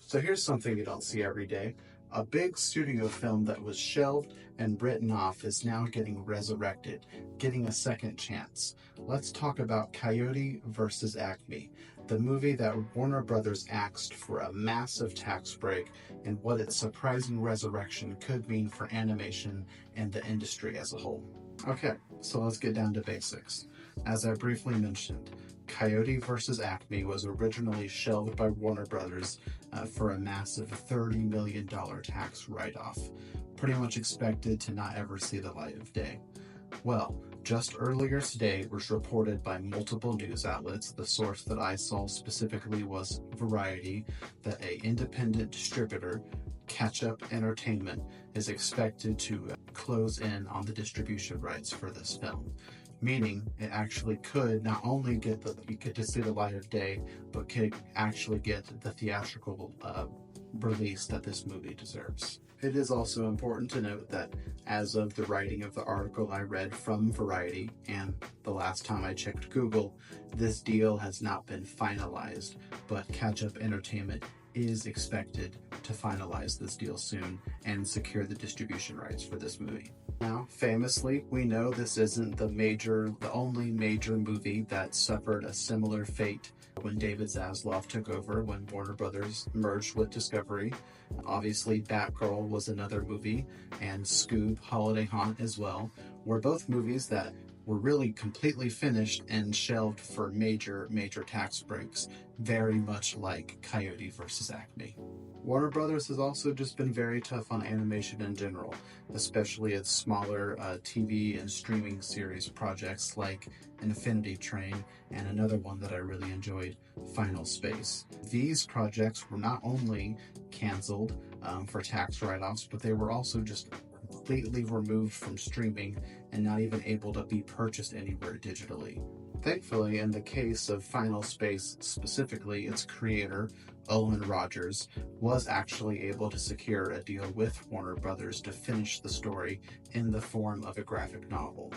So here's something you don't see every day. A big studio film that was shelved and written off is now getting resurrected, getting a second chance. Let's talk about Coyote versus ACME, the movie that Warner Brothers axed for a massive tax break, and what its surprising resurrection could mean for animation and the industry as a whole. Okay, so let's get down to basics. As I briefly mentioned, Coyote vs. ACME was originally shelved by Warner Brothers for a massive $30 million tax write-off, pretty much expected to not ever see the light of day. Well, just earlier today it was reported by multiple news outlets, the source that I saw specifically was Variety, that an independent distributor, Catch-Up Entertainment, is expected to close in on the distribution rights for this film. Meaning it actually could not only get to see the light of day, but could actually get the theatrical release that this movie deserves. It is also important to note that as of the writing of the article I read from Variety, and the last time I checked Google, this deal has not been finalized, but Catch-Up Entertainment is expected to finalize this deal soon and secure the distribution rights for this movie. Now, famously, we know this isn't the only major movie that suffered a similar fate when David Zaslav took over, when Warner Brothers merged with Discovery. Obviously, Batgirl was another movie, and Scoob: Holiday Haunt as well, were both movies that were really completely finished and shelved for major tax breaks, very much like Coyote vs. ACME. Warner Brothers has also just been very tough on animation in general, especially its smaller TV and streaming series projects like Infinity Train, and another one that I really enjoyed, Final Space. These projects were not only canceled for tax write-offs, but they were also just completely removed from streaming and not even able to be purchased anywhere digitally. Thankfully, in the case of Final Space specifically, its creator, Owen Rogers, was actually able to secure a deal with Warner Brothers to finish the story in the form of a graphic novel.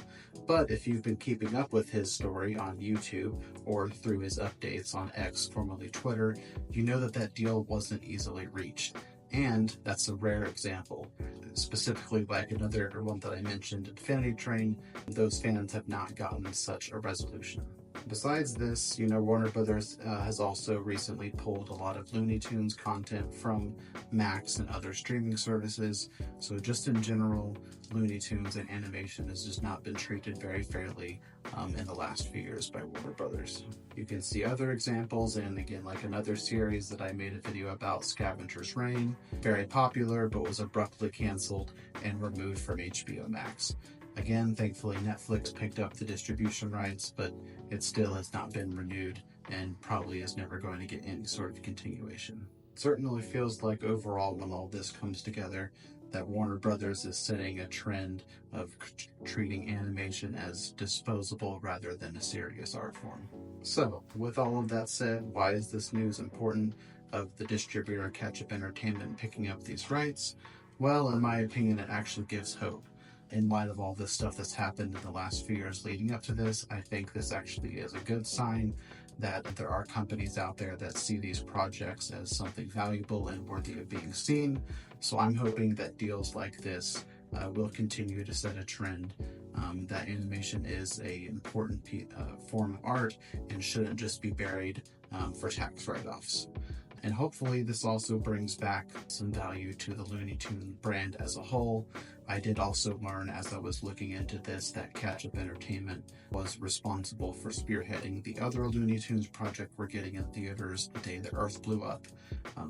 But if you've been keeping up with his story on YouTube or through his updates on X, formerly Twitter, you know that deal wasn't easily reached. And that's a rare example. Specifically, like another one that I mentioned, Infinity Train, those fans have not gotten such a resolution. Besides this, Warner Brothers has also recently pulled a lot of Looney Tunes content from Max and other streaming services. So just in general, Looney Tunes and animation has just not been treated very fairly in the last few years by Warner Brothers. You can see other examples, and again, like another series that I made a video about, Scavenger's Reign, very popular but was abruptly canceled and removed from HBO Max. Again, thankfully Netflix picked up the distribution rights, but it still has not been renewed and probably is never going to get any sort of continuation. It certainly feels like overall, when all this comes together, that Warner Brothers is setting a trend of treating animation as disposable rather than a serious art form. So, with all of that said, why is this news important of the distributor Catch-Up Entertainment picking up these rights? Well, in my opinion, it actually gives hope. In light of all this stuff that's happened in the last few years leading up to this, I think this actually is a good sign that there are companies out there that see these projects as something valuable and worthy of being seen. So I'm hoping that deals like this will continue to set a trend, that animation is an important form of art and shouldn't just be buried for tax write-offs. And hopefully this also brings back some value to the Looney Tunes brand as a whole. I did also learn as I was looking into this that Catch-Up Entertainment was responsible for spearheading the other Looney Tunes project we're getting in theaters, The Day the Earth Blew Up.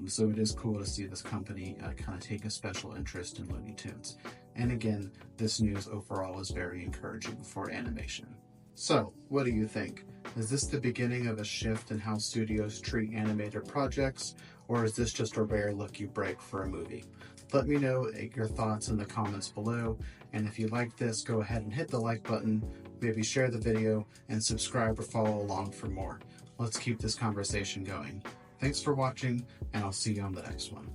So it is cool to see this company kind of take a special interest in Looney Tunes. And again, this news overall is very encouraging for animation. So, what do you think? Is this the beginning of a shift in how studios treat animated projects, or is this just a rare lucky break for a movie? Let me know your thoughts in the comments below, and if you like this, go ahead and hit the like button, maybe share the video, and subscribe or follow along for more. Let's keep this conversation going. Thanks for watching, and I'll see you on the next one.